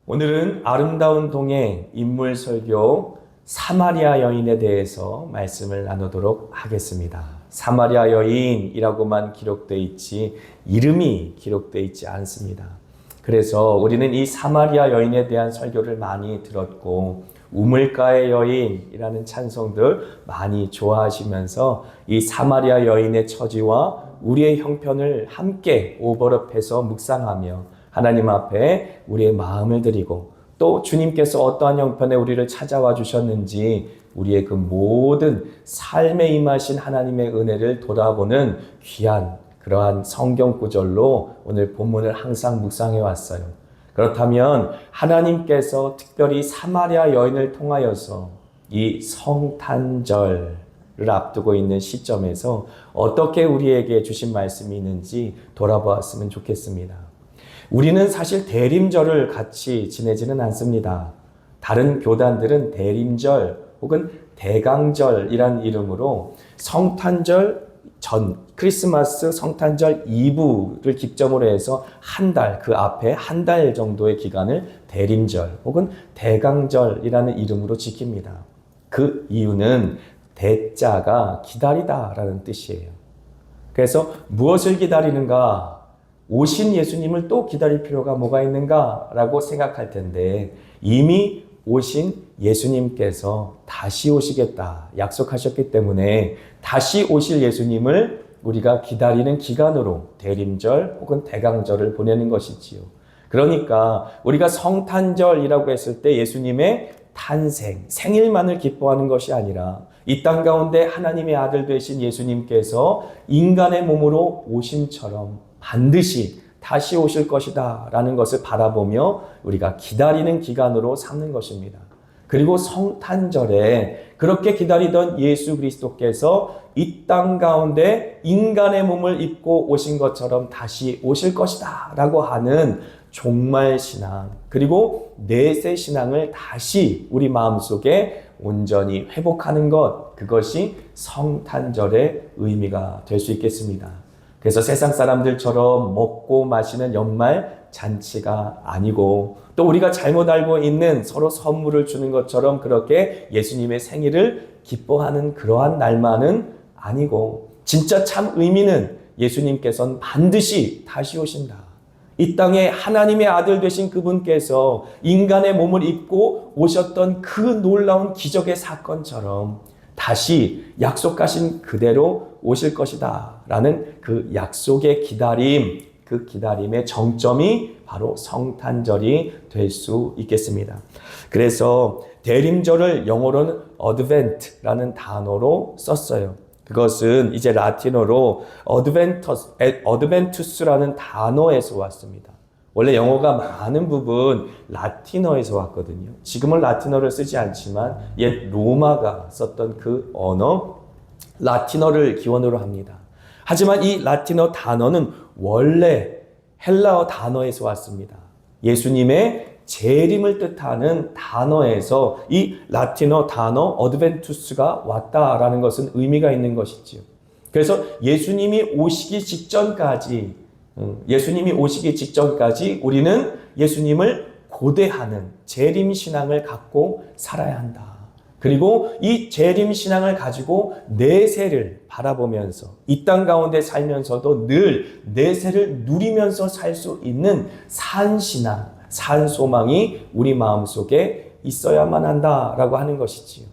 오늘은 아름다운 동의 인물 설교 사마리아 여인에 대해서 말씀을 나누도록 하겠습니다. 사마리아 여인이라고만 기록되어 있지 이름이 기록되어 있지 않습니다. 그래서 우리는 이 사마리아 여인에 대한 설교를 많이 들었고 우물가의 여인이라는 찬송들 많이 좋아하시면서 이 사마리아 여인의 처지와 우리의 형편을 함께 오버랩해서 묵상하며 하나님 앞에 우리의 마음을 드리고 또 주님께서 어떠한 형편에 우리를 찾아와 주셨는지 우리의 그 모든 삶에 임하신 하나님의 은혜를 돌아보는 귀한 그러한 성경 구절로 오늘 본문을 항상 묵상해 왔어요. 그렇다면 하나님께서 특별히 사마리아 여인을 통하여서 이 성탄절을 앞두고 있는 시점에서 어떻게 우리에게 주신 말씀이 있는지 돌아보았으면 좋겠습니다. 우리는 사실 대림절을 같이 지내지는 않습니다. 다른 교단들은 대림절 혹은 대강절이란 이름으로 성탄절 전, 크리스마스 성탄절 이브를 기점으로 해서 한 달, 그 앞에 한 달 정도의 기간을 대림절 혹은 대강절이라는 이름으로 지킵니다. 그 이유는 대자가 기다리다라는 뜻이에요. 그래서 무엇을 기다리는가? 오신 예수님을 또 기다릴 필요가 뭐가 있는가라고 생각할 텐데 이미 오신 예수님께서 다시 오시겠다 약속하셨기 때문에 다시 오실 예수님을 우리가 기다리는 기간으로 대림절 혹은 대강절을 보내는 것이지요. 그러니까 우리가 성탄절이라고 했을 때 예수님의 탄생, 생일만을 기뻐하는 것이 아니라 이 땅 가운데 하나님의 아들 되신 예수님께서 인간의 몸으로 오심처럼 반드시 다시 오실 것이다 라는 것을 바라보며 우리가 기다리는 기간으로 삼는 것입니다. 그리고 성탄절에 그렇게 기다리던 예수 그리스도께서 이 땅 가운데 인간의 몸을 입고 오신 것처럼 다시 오실 것이다 라고 하는 종말신앙 그리고 내세신앙을 다시 우리 마음속에 온전히 회복하는 것, 그것이 성탄절의 의미가 될 수 있겠습니다. 그래서 세상 사람들처럼 먹고 마시는 연말 잔치가 아니고 또 우리가 잘못 알고 있는 서로 선물을 주는 것처럼 그렇게 예수님의 생일을 기뻐하는 그러한 날만은 아니고 진짜 참 의미는 예수님께서는 반드시 다시 오신다. 이 땅에 하나님의 아들 되신 그분께서 인간의 몸을 입고 오셨던 그 놀라운 기적의 사건처럼 다시 약속하신 그대로 오실 것이다 라는 그 약속의 기다림, 그 기다림의 정점이 바로 성탄절이 될 수 있겠습니다. 그래서 대림절을 영어로는 어드벤트라는 단어로 썼어요. 그것은 이제 라틴어로 어드벤투스라는 단어에서 왔습니다. 원래 영어가 많은 부분 라틴어에서 왔거든요. 지금은 라틴어를 쓰지 않지만 옛 로마가 썼던 그 언어 라틴어를 기원으로 합니다. 하지만 이 라틴어 단어는 원래 헬라어 단어에서 왔습니다. 예수님의 재림을 뜻하는 단어에서 이 라틴어 단어 어드벤투스가 왔다라는 것은 의미가 있는 것이지요. 그래서 예수님이 오시기 직전까지 우리는 예수님을 고대하는 재림신앙을 갖고 살아야 한다. 그리고 이 재림신앙을 가지고 내세를 바라보면서 이 땅 가운데 살면서도 늘 내세를 누리면서 살 수 있는 산신앙, 산소망이 우리 마음속에 있어야만 한다라고 하는 것이지요.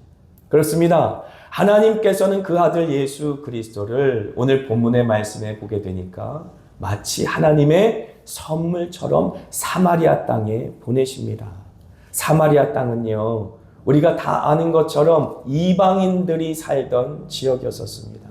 그렇습니다. 하나님께서는 그 아들 예수 그리스도를 오늘 본문의 말씀에 보게 되니까 마치 하나님의 선물처럼 사마리아 땅에 보내십니다. 사마리아 땅은요, 우리가 다 아는 것처럼 이방인들이 살던 지역이었습니다.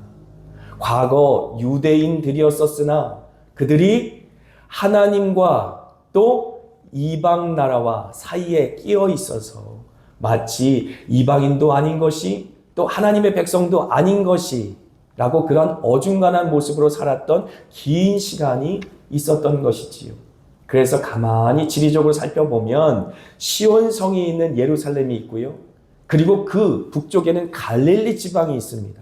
과거 유대인들이었으나 그들이 하나님과 또 이방 나라와 사이에 끼어 있어서 마치 이방인도 아닌 것이 또 하나님의 백성도 아닌 것이 라고 그런 어중간한 모습으로 살았던 긴 시간이 있었던 것이지요. 그래서 가만히 지리적으로 살펴보면 시온성이 있는 예루살렘이 있고요. 그리고 그 북쪽에는 갈릴리 지방이 있습니다.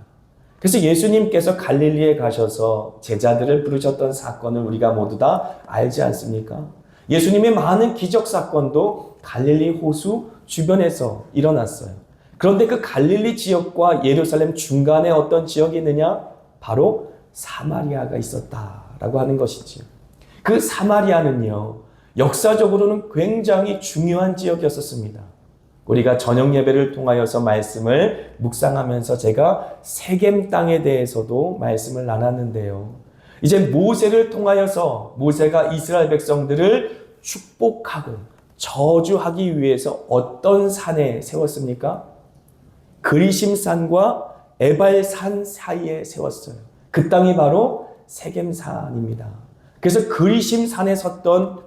그래서 예수님께서 갈릴리에 가셔서 제자들을 부르셨던 사건을 우리가 모두 다 알지 않습니까? 예수님의 많은 기적 사건도 갈릴리 호수 주변에서 일어났어요. 그런데 그 갈릴리 지역과 예루살렘 중간에 어떤 지역이 있느냐? 바로 사마리아가 있었다라고 하는 것이지요. 그 사마리아는요, 역사적으로는 굉장히 중요한 지역이었습니다. 우리가 저녁 예배를 통하여서 말씀을 묵상하면서 제가 세겜 땅에 대해서도 말씀을 나눴는데요. 이제 모세를 통하여서 모세가 이스라엘 백성들을 축복하고 저주하기 위해서 어떤 산에 세웠습니까? 그리심산과 에발산 사이에 세웠어요. 그 땅이 바로 세겜산입니다. 그래서 그리심산에 섰던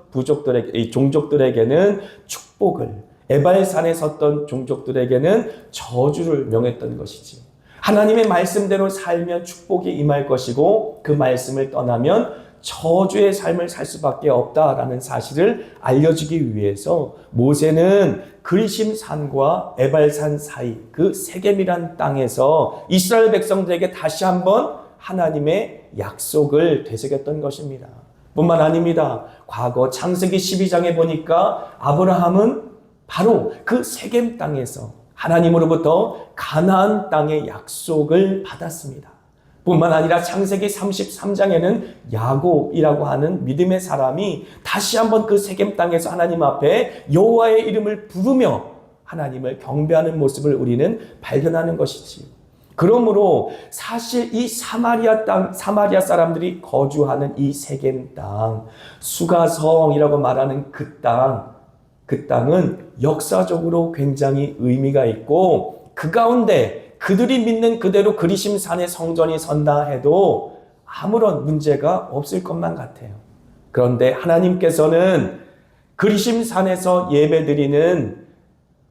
종족들에게는 축복을, 에발산에 섰던 종족들에게는 저주를 명했던 것이지. 하나님의 말씀대로 살면 축복이 임할 것이고 그 말씀을 떠나면 저주의 삶을 살 수밖에 없다라는 사실을 알려주기 위해서 모세는 그리심산과 에발산 사이 그 세겜이란 땅에서 이스라엘 백성들에게 다시 한번 하나님의 약속을 되새겼던 것입니다. 뿐만 아닙니다. 과거 창세기 12장에 보니까 아브라함은 바로 그 세겜 땅에서 하나님으로부터 가나안 땅의 약속을 받았습니다. 뿐만 아니라 창세기 33장에는 야곱이라고 하는 믿음의 사람이 다시 한번 그 세겜 땅에서 하나님 앞에 여호와의 이름을 부르며 하나님을 경배하는 모습을 우리는 발견하는 것이지요. 그러므로 사실 이 사마리아 땅, 사마리아 사람들이 거주하는 이 세겜 땅, 수가성이라고 말하는 그 땅은 역사적으로 굉장히 의미가 있고 그 가운데 그들이 믿는 그대로 그리심산의 성전이 선다 해도 아무런 문제가 없을 것만 같아요. 그런데 하나님께서는 그리심산에서 예배드리는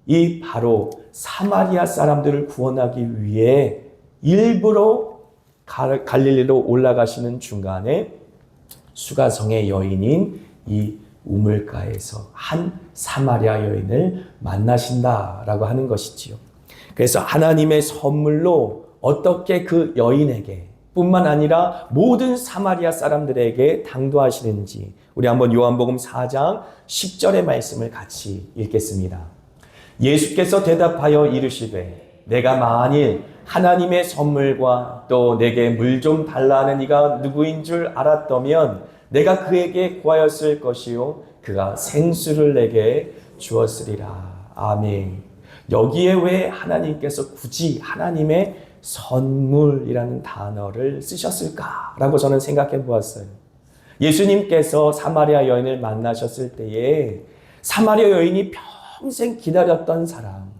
이 바로 사마리아 사람들을 구원하기 위해 일부러 갈릴리로 올라가시는 중간에 수가성의 여인인 이 우물가에서 한 사마리아 여인을 만나신다라고 하는 것이지요. 그래서 하나님의 선물로 어떻게 그 여인에게 뿐만 아니라 모든 사마리아 사람들에게 당도하시는지 우리 한번 요한복음 4장 10절의 말씀을 같이 읽겠습니다. 예수께서 대답하여 이르시되 내가 만일 하나님의 선물과 또 내게 물 좀 달라는 이가 누구인 줄 알았더면 내가 그에게 구하였을 것이요 그가 생수를 내게 주었으리라. 아멘. 여기에 왜 하나님께서 굳이 하나님의 선물이라는 단어를 쓰셨을까라고 저는 생각해 보았어요. 예수님께서 사마리아 여인을 만나셨을 때에 사마리아 여인이 평생 기다렸던 사람,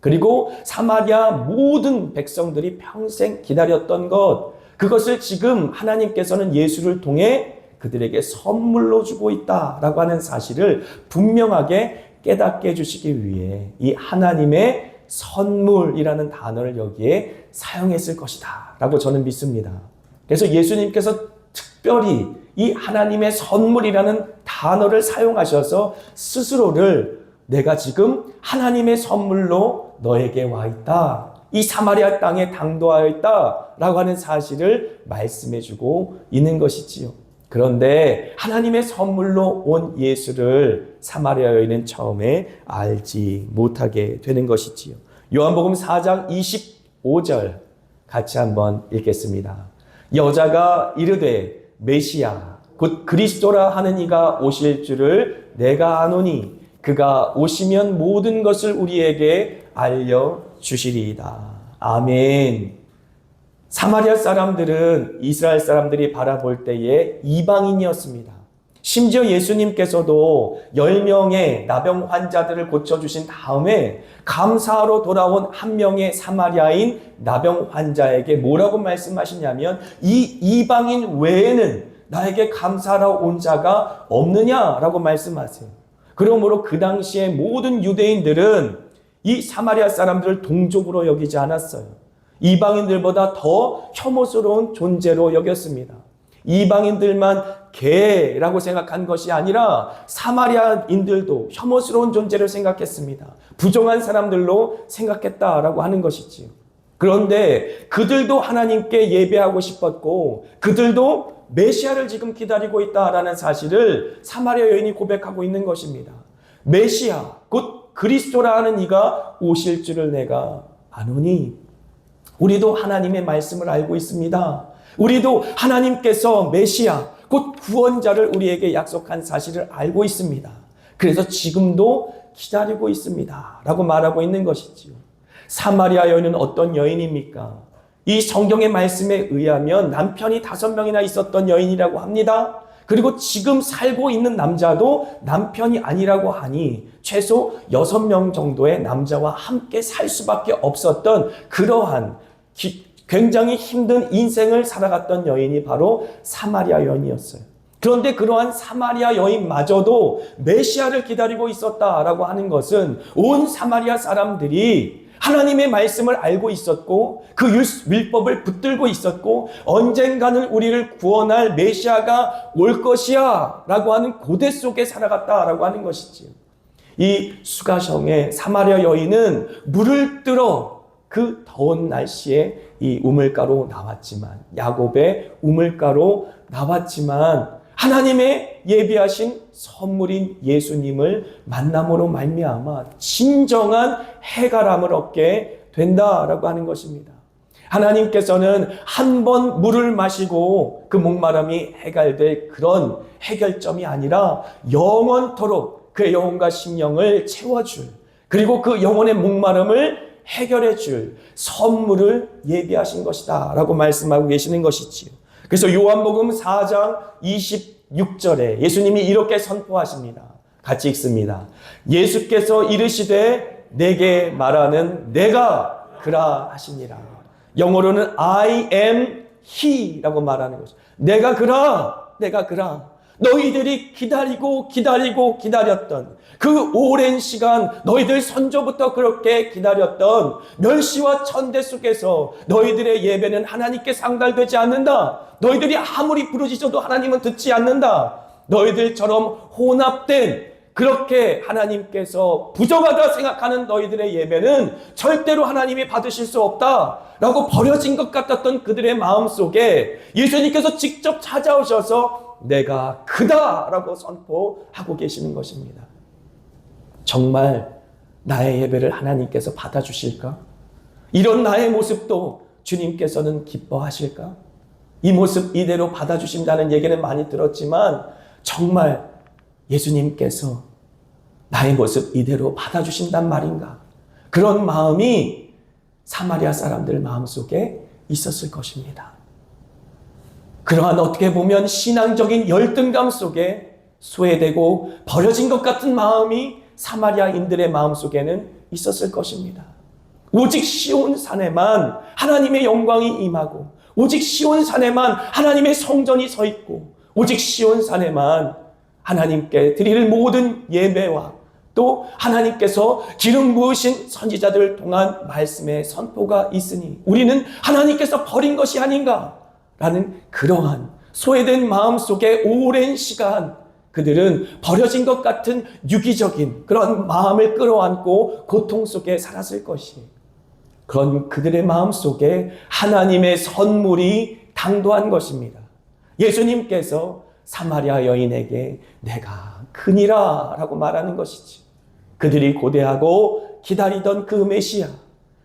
그리고 사마리아 모든 백성들이 평생 기다렸던 것, 그것을 지금 하나님께서는 예수를 통해 그들에게 선물로 주고 있다라고 하는 사실을 분명하게 깨닫게 해주시기 위해 이 하나님의 선물이라는 단어를 여기에 사용했을 것이다 라고 저는 믿습니다. 그래서 예수님께서 특별히 이 하나님의 선물이라는 단어를 사용하셔서 스스로를 내가 지금 하나님의 선물로 너에게 와 있다, 이 사마리아 땅에 당도하여 있다 라고 하는 사실을 말씀해주고 있는 것이지요. 그런데 하나님의 선물로 온 예수를 사마리아 여인은 처음에 알지 못하게 되는 것이지요. 요한복음 4장 25절 같이 한번 읽겠습니다. 여자가 이르되 메시아 곧 그리스도라 하는 이가 오실 줄을 내가 아노니 그가 오시면 모든 것을 우리에게 알려주시리이다. 아멘. 사마리아 사람들은 이스라엘 사람들이 바라볼 때에 이방인이었습니다. 심지어 예수님께서도 10명의 나병 환자들을 고쳐주신 다음에 감사하러 돌아온 한 명의 사마리아인 나병 환자에게 뭐라고 말씀하시냐면 이 이방인 외에는 나에게 감사하러 온 자가 없느냐라고 말씀하세요. 그러므로 그 당시에 모든 유대인들은 이 사마리아 사람들을 동족으로 여기지 않았어요. 이방인들보다 더 혐오스러운 존재로 여겼습니다. 이방인들만 개라고 생각한 것이 아니라 사마리아인들도 혐오스러운 존재를 생각했습니다. 부정한 사람들로 생각했다라고 하는 것이지요. 그런데 그들도 하나님께 예배하고 싶었고 그들도 메시아를 지금 기다리고 있다라는 사실을 사마리아 여인이 고백하고 있는 것입니다. 메시아, 곧 그리스도라는 이가 오실 줄을 내가 아노니. 우리도 하나님의 말씀을 알고 있습니다. 우리도 하나님께서 메시아, 곧 구원자를 우리에게 약속한 사실을 알고 있습니다. 그래서 지금도 기다리고 있습니다. 라고 말하고 있는 것이지요. 사마리아 여인은 어떤 여인입니까? 이 성경의 말씀에 의하면 남편이 5명이나 있었던 여인이라고 합니다. 그리고 지금 살고 있는 남자도 남편이 아니라고 하니 최소 6명 정도의 남자와 함께 살 수밖에 없었던 그러한 굉장히 힘든 인생을 살아갔던 여인이 바로 사마리아 여인이었어요. 그런데 그러한 사마리아 여인마저도 메시아를 기다리고 있었다라고 하는 것은 온 사마리아 사람들이 하나님의 말씀을 알고 있었고 그 율법을 붙들고 있었고 언젠가는 우리를 구원할 메시아가 올 것이야 라고 하는 고대 속에 살아갔다라고 하는 것이지요. 이 수가성의 사마리아 여인은 물을 뜨러 그 더운 날씨에 이 우물가로 나왔지만, 야곱의 우물가로 나왔지만 하나님의 예비하신 선물인 예수님을 만남으로 말미암아 진정한 해갈함을 얻게 된다라고 하는 것입니다. 하나님께서는 한 번 물을 마시고 그 목마름이 해갈될 그런 해결점이 아니라 영원토록 그의 영혼과 심령을 채워줄, 그리고 그 영혼의 목마름을 해결해 줄 선물을 예비하신 것이다 라고 말씀하고 계시는 것이지요. 그래서 요한복음 4장 26절에 예수님이 이렇게 선포하십니다. 같이 읽습니다. 예수께서 이르시되 내게 말하는 내가 그라 하시니라. 영어로는 I am he 라고 말하는 것이죠. 내가 그라, 내가 그라. 너희들이 기다렸던 그 오랜 시간, 너희들 선조부터 그렇게 기다렸던 멸시와 천대 속에서 너희들의 예배는 하나님께 상달되지 않는다. 너희들이 아무리 부르짖어도 하나님은 듣지 않는다. 너희들처럼 혼합된, 그렇게 하나님께서 부정하다 생각하는 너희들의 예배는 절대로 하나님이 받으실 수 없다 라고 버려진 것 같았던 그들의 마음속에 예수님께서 직접 찾아오셔서 내가 그다 라고 선포하고 계시는 것입니다. 정말 나의 예배를 하나님께서 받아주실까? 이런 나의 모습도 주님께서는 기뻐하실까? 이 모습 이대로 받아주신다는 얘기는 많이 들었지만 정말 예수님께서 나의 모습 이대로 받아주신단 말인가? 그런 마음이 사마리아 사람들 마음속에 있었을 것입니다. 그러한 어떻게 보면 신앙적인 열등감 속에 소외되고 버려진 것 같은 마음이 사마리아인들의 마음속에는 있었을 것입니다. 오직 시온 산에만 하나님의 영광이 임하고, 오직 시온 산에만 하나님의 성전이 서 있고, 오직 시온 산에만 하나님께 드릴 모든 예배와 또 하나님께서 기름 부으신 선지자들을 통한 말씀의 선포가 있으니 우리는 하나님께서 버린 것이 아닌가 라는 그러한 소외된 마음 속에 오랜 시간 그들은 버려진 것 같은 유기적인 그런 마음을 끌어안고 고통 속에 살았을 것이, 그런 그들의 마음 속에 하나님의 선물이 당도한 것입니다. 예수님께서 사마리아 여인에게 내가 그니라 라고 말하는 것이지. 그들이 고대하고 기다리던 그 메시아,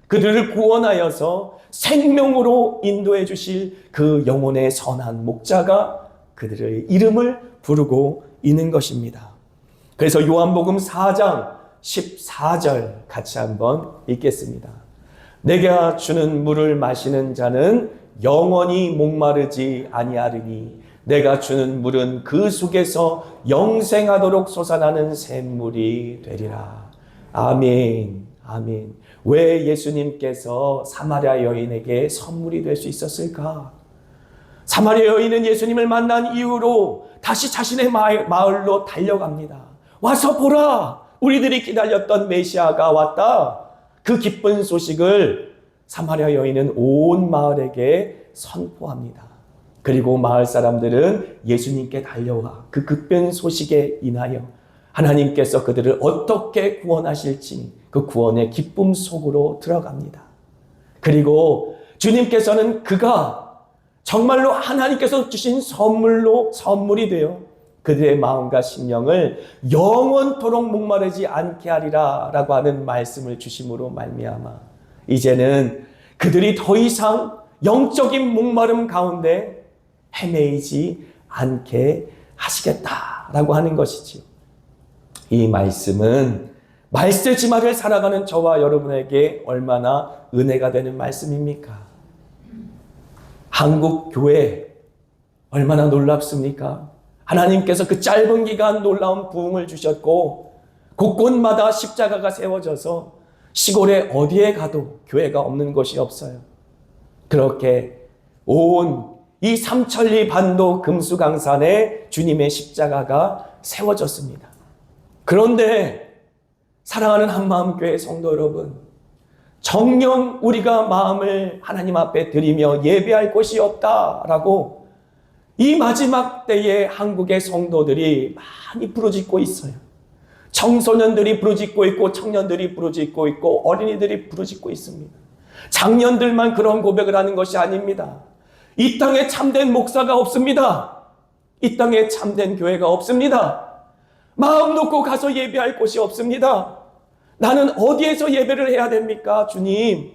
그들을 구원하여서 생명으로 인도해 주실 그 영혼의 선한 목자가 그들의 이름을 부르고 있는 것입니다. 그래서 요한복음 4장 14절 같이 한번 읽겠습니다. 내가 주는 물을 마시는 자는 영원히 목마르지 아니하리니 내가 주는 물은 그 속에서 영생하도록 솟아나는 샘물이 되리라. 아멘, 아멘. 왜 예수님께서 사마리아 여인에게 선물이 될 수 있었을까? 사마리아 여인은 예수님을 만난 이후로 다시 자신의 마을로 달려갑니다. 와서 보라! 우리들이 기다렸던 메시아가 왔다. 그 기쁜 소식을 사마리아 여인은 온 마을에게 선포합니다. 그리고 마을 사람들은 예수님께 달려와 그 급변 소식에 인하여 하나님께서 그들을 어떻게 구원하실지 그 구원의 기쁨 속으로 들어갑니다. 그리고 주님께서는 그가 정말로 하나님께서 주신 선물이 되어 그들의 마음과 심령을 영원토록 목마르지 않게 하리라 라고 하는 말씀을 주심으로 말미암아 이제는 그들이 더 이상 영적인 목마름 가운데 헤매이지 않게 하시겠다라고 하는 것이지요. 이 말씀은 말세지마를 살아가는 저와 여러분에게 얼마나 은혜가 되는 말씀입니까? 한국 교회 얼마나 놀랍습니까? 하나님께서 그 짧은 기간 놀라운 부흥을 주셨고 곳곳마다 십자가가 세워져서 시골에 어디에 가도 교회가 없는 곳이 없어요. 그렇게 온 이 삼천리 반도 금수강산에 주님의 십자가가 세워졌습니다. 그런데 사랑하는 한마음교회 성도 여러분, 정녕 우리가 마음을 하나님 앞에 드리며 예배할 곳이 없다라고 이 마지막 때에 한국의 성도들이 많이 부르짖고 있어요. 청소년들이 부르짖고 있고 청년들이 부르짖고 있고 어린이들이 부르짖고 있습니다. 장년들만 그런 고백을 하는 것이 아닙니다. 이 땅에 참된 목사가 없습니다. 이 땅에 참된 교회가 없습니다. 마음 놓고 가서 예배할 곳이 없습니다. 나는 어디에서 예배를 해야 됩니까? 주님,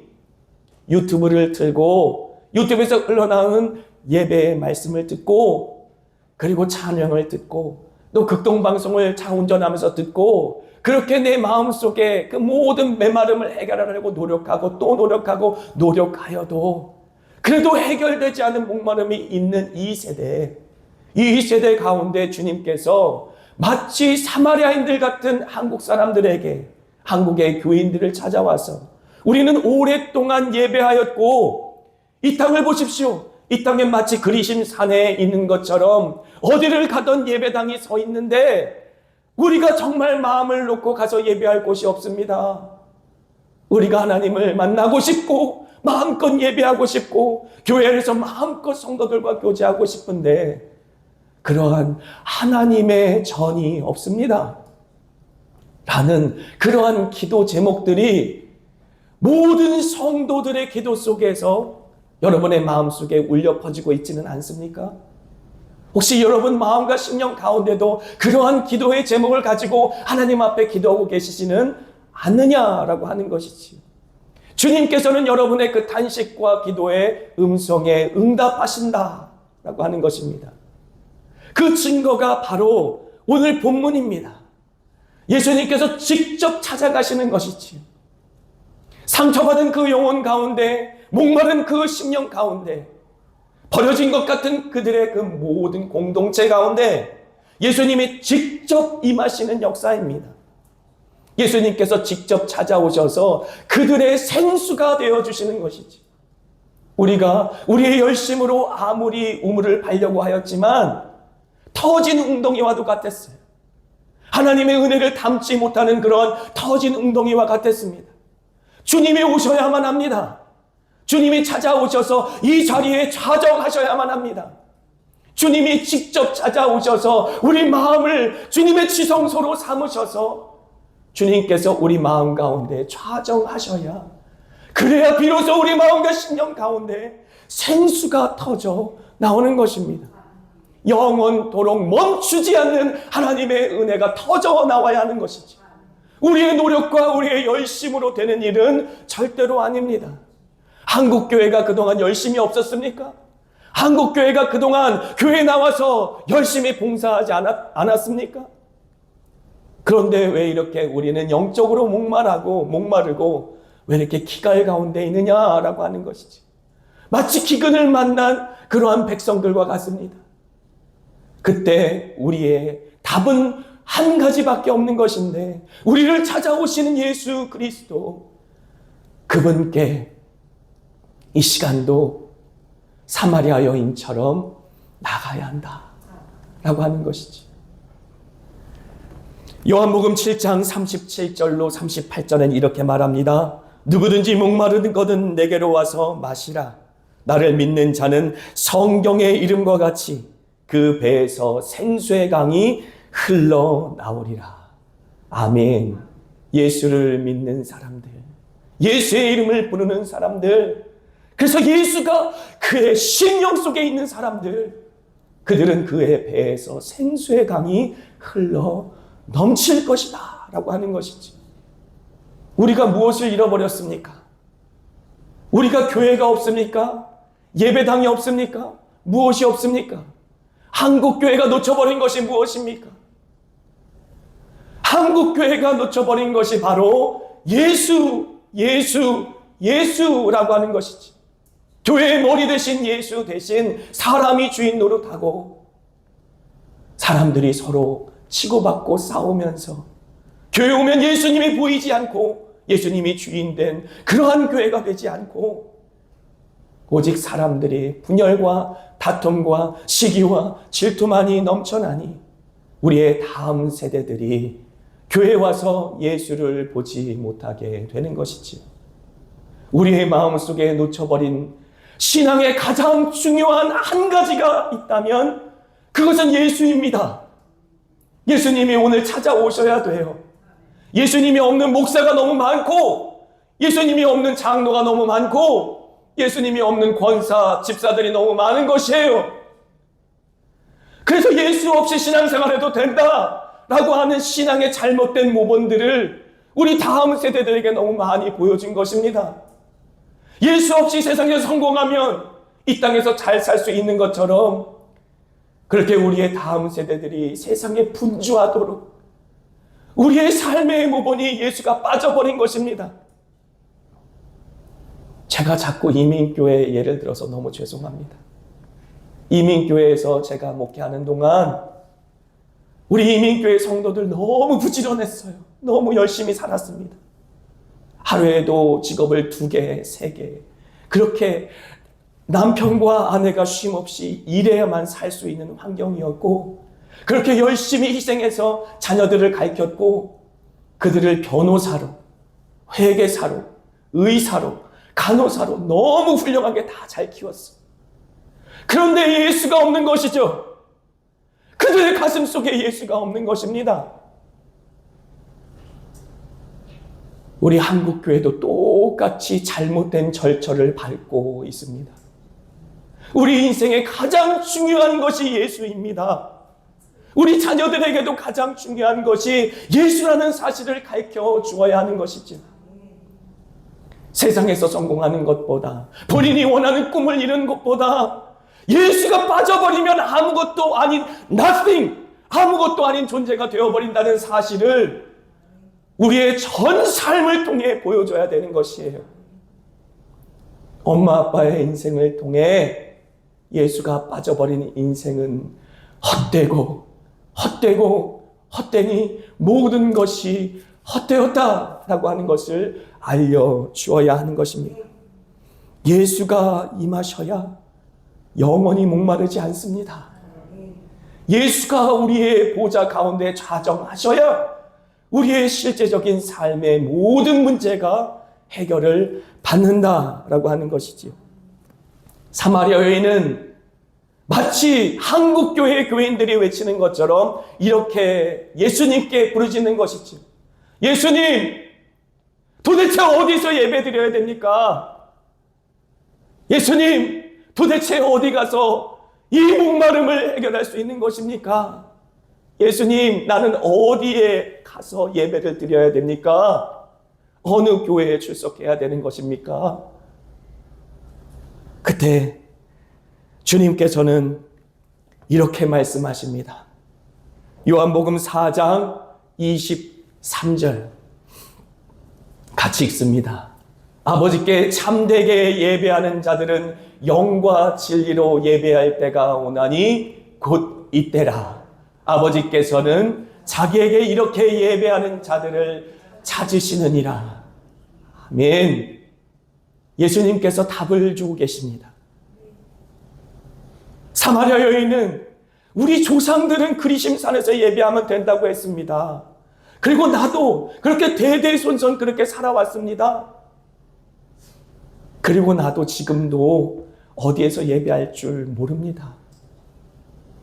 유튜브를 틀고 유튜브에서 흘러나오는 예배의 말씀을 듣고 그리고 찬양을 듣고 또 극동방송을 차 운전하면서 듣고 그렇게 내 마음속에 그 모든 메마름을 해결하려고 노력하고 또 노력하고 노력하여도 그래도 해결되지 않은 목마름이 있는 이 세대 가운데 주님께서 마치 사마리아인들 같은 한국 사람들에게 한국의 교인들을 찾아와서 우리는 오랫동안 예배하였고 이 땅을 보십시오. 이 땅에 마치 그리심 산에 있는 것처럼 어디를 가던 예배당이 서 있는데 우리가 정말 마음을 놓고 가서 예배할 곳이 없습니다. 우리가 하나님을 만나고 싶고 마음껏 예배하고 싶고 교회에서 마음껏 성도들과 교제하고 싶은데 그러한 하나님의 전이 없습니다. 라는 그러한 기도 제목들이 모든 성도들의 기도 속에서 여러분의 마음속에 울려 퍼지고 있지는 않습니까? 혹시 여러분 마음과 심령 가운데도 그러한 기도의 제목을 가지고 하나님 앞에 기도하고 계시지는 않느냐라고 하는 것이지. 주님께서는 여러분의 그 탄식과 기도의 음성에 응답하신다라고 하는 것입니다. 그 증거가 바로 오늘 본문입니다. 예수님께서 직접 찾아가시는 것이지요. 상처받은 그 영혼 가운데, 목마른 그 심령 가운데, 버려진 것 같은 그들의 그 모든 공동체 가운데 예수님이 직접 임하시는 역사입니다. 예수님께서 직접 찾아오셔서 그들의 생수가 되어주시는 것이지. 우리가 우리의 열심으로 아무리 우물을 팔려고 하였지만 터진 웅덩이와도 같았어요. 하나님의 은혜를 담지 못하는 그런 터진 웅덩이와 같았습니다. 주님이 오셔야만 합니다. 주님이 찾아오셔서 이 자리에 좌정하셔야만 합니다. 주님이 직접 찾아오셔서 우리 마음을 주님의 지성소로 삼으셔서 주님께서 우리 마음 가운데 좌정하셔야 그래야 비로소 우리 마음과 심령 가운데 생수가 터져 나오는 것입니다. 영원토록 멈추지 않는 하나님의 은혜가 터져 나와야 하는 것이죠. 우리의 노력과 우리의 열심으로 되는 일은 절대로 아닙니다. 한국교회가 그동안 열심이 없었습니까? 한국교회가 그동안 교회에 나와서 열심히 봉사하지 않았습니까? 그런데 왜 이렇게 우리는 영적으로 목마르고 왜 이렇게 기갈 가운데 있느냐라고 하는 것이지. 마치 기근을 만난 그러한 백성들과 같습니다. 그때 우리의 답은 한 가지밖에 없는 것인데 우리를 찾아오시는 예수 그리스도 그분께 이 시간도 사마리아 여인처럼 나가야 한다라고 하는 것이지. 요한복음 7장 37절로 38절은 이렇게 말합니다. 누구든지 목마르거든 내게로 와서 마시라. 나를 믿는 자는 성경의 이름과 같이 그 배에서 생수의 강이 흘러나오리라. 아멘. 예수를 믿는 사람들, 예수의 이름을 부르는 사람들, 그래서 예수가 그의 심령 속에 있는 사람들, 그들은 그의 배에서 생수의 강이 흘러 넘칠 것이다 라고 하는 것이지. 우리가 무엇을 잃어버렸습니까? 우리가 교회가 없습니까? 예배당이 없습니까? 무엇이 없습니까? 한국교회가 놓쳐버린 것이 무엇입니까? 한국교회가 놓쳐버린 것이 바로 예수라고 하는 것이지. 교회의 머리 대신 예수 대신 사람이 주인 노릇하고 사람들이 서로 치고받고 싸우면서 교회 오면 예수님이 보이지 않고 예수님이 주인된 그러한 교회가 되지 않고 오직 사람들이 분열과 다툼과 시기와 질투만이 넘쳐나니 우리의 다음 세대들이 교회에 와서 예수를 보지 못하게 되는 것이지. 우리의 마음속에 놓쳐버린 신앙의 가장 중요한 한 가지가 있다면 그것은 예수입니다. 예수님이 오늘 찾아오셔야 돼요. 예수님이 없는 목사가 너무 많고 예수님이 없는 장로가 너무 많고 예수님이 없는 권사, 집사들이 너무 많은 것이에요. 그래서 예수 없이 신앙생활해도 된다라고 하는 신앙의 잘못된 모범들을 우리 다음 세대들에게 너무 많이 보여준 것입니다. 예수 없이 세상에서 성공하면 이 땅에서 잘 살 수 있는 것처럼 그렇게 우리의 다음 세대들이 세상에 분주하도록 우리의 삶의 모범이 예수가 빠져버린 것입니다. 제가 자꾸 이민교회 예를 들어서 너무 죄송합니다. 이민교회에서 제가 목회하는 동안 우리 이민교회 성도들 너무 부지런했어요. 너무 열심히 살았습니다. 하루에도 직업을 2개, 3개 그렇게 남편과 아내가 쉼없이 일해야만 살 수 있는 환경이었고 그렇게 열심히 희생해서 자녀들을 가르쳤고 그들을 변호사로, 회계사로, 의사로, 간호사로 너무 훌륭하게 다 잘 키웠어. 그런데 예수가 없는 것이죠. 그들의 가슴 속에 예수가 없는 것입니다. 우리 한국교회도 똑같이 잘못된 절처를 밟고 있습니다. 우리 인생의 가장 중요한 것이 예수입니다. 우리 자녀들에게도 가장 중요한 것이 예수라는 사실을 가르쳐 주어야 하는 것이죠. 세상에서 성공하는 것보다 본인이 원하는 꿈을 이루는 것보다 예수가 빠져버리면 아무것도 아닌 nothing, 아무것도 아닌 존재가 되어버린다는 사실을 우리의 전 삶을 통해 보여줘야 되는 것이에요. 엄마 아빠의 인생을 통해 예수가 빠져버린 인생은 헛되니 모든 것이 헛되었다라고 하는 것을 알려주어야 하는 것입니다. 예수가 임하셔야 영원히 목마르지 않습니다. 예수가 우리의 보좌 가운데 좌정하셔야 우리의 실제적인 삶의 모든 문제가 해결을 받는다라고 하는 것이지요. 사마리아 여인은 마치 한국교회 교인들이 외치는 것처럼 이렇게 예수님께 부르짖는 것이지요. 예수님, 도대체 어디서 예배 드려야 됩니까? 예수님, 도대체 어디 가서 이 목마름을 해결할 수 있는 것입니까? 예수님, 나는 어디에 가서 예배를 드려야 됩니까? 어느 교회에 출석해야 되는 것입니까? 그때 주님께서는 이렇게 말씀하십니다. 요한복음 4장 23절 같이 읽습니다. 아버지께 참되게 예배하는 자들은 영과 진리로 예배할 때가 오나니 곧 이때라. 아버지께서는 자기에게 이렇게 예배하는 자들을 찾으시느니라. 아멘. 예수님께서 답을 주고 계십니다. 사마리아 여인은 우리 조상들은 그리심산에서 예배하면 된다고 했습니다. 그리고 나도 그렇게 대대손손 그렇게 살아왔습니다. 그리고 나도 지금도 어디에서 예배할 줄 모릅니다.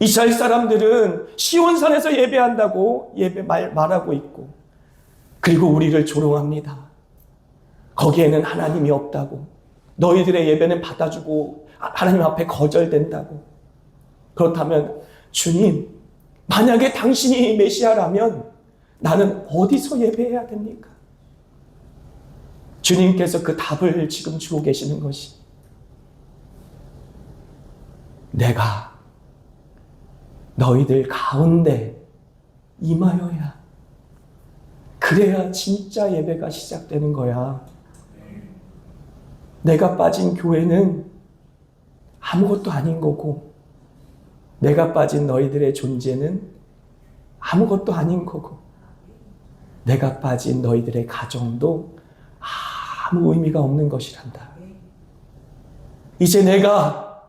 이스라엘 사람들은 시온산에서 예배한다고 말하고 있고, 그리고 우리를 조롱합니다. 거기에는 하나님이 없다고, 너희들의 예배는 받아주고 하나님 앞에 거절된다고. 그렇다면 주님, 만약에 당신이 메시아라면 나는 어디서 예배해야 됩니까? 주님께서 그 답을 지금 주고 계시는 것이, 내가 너희들 가운데 임하여야, 그래야 진짜 예배가 시작되는 거야. 내가 빠진 교회는 아무것도 아닌 거고, 내가 빠진 너희들의 존재는 아무것도 아닌 거고, 내가 빠진 너희들의 가정도 아무 의미가 없는 것이란다. 이제 내가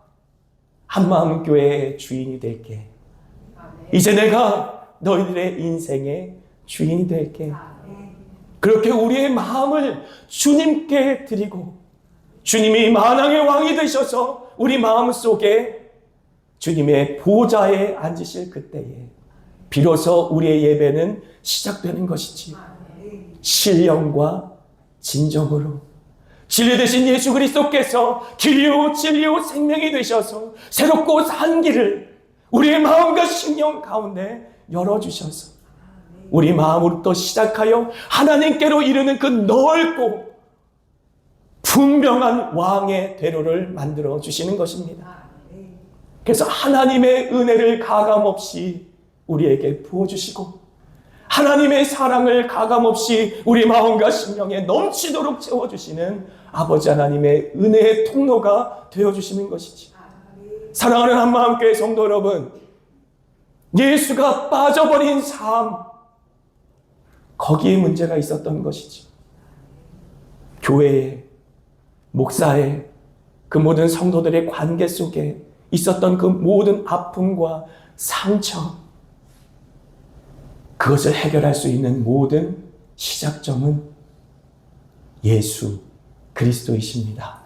한마음 교회의 주인이 될게. 이제 내가 너희들의 인생의 주인이 될게. 그렇게 우리의 마음을 주님께 드리고, 주님이 만왕의 왕이 되셔서 우리 마음 속에 주님의 보좌에 앉으실 그때에 비로소 우리의 예배는 시작되는 것이지. 신령과 진정으로 진리 되신 예수 그리스도께서 길이요 진리요 생명이 되셔서 새롭고 산 길을 우리의 마음과 심령 가운데 열어주셔서 우리 마음으로부터 시작하여 하나님께로 이르는 그 넓고 분명한 왕의 대로를 만들어 주시는 것입니다. 그래서 하나님의 은혜를 가감없이 우리에게 부어주시고, 하나님의 사랑을 가감없이 우리 마음과 심령에 넘치도록 채워주시는 아버지 하나님의 은혜의 통로가 되어주시는 것이지. 사랑하는 한마음교회 성도 여러분, 예수가 빠져버린 삶, 거기에 문제가 있었던 것이지. 교회에, 목사의, 그 모든 성도들의 관계 속에 있었던 그 모든 아픔과 상처, 그것을 해결할 수 있는 모든 시작점은 예수 그리스도이십니다.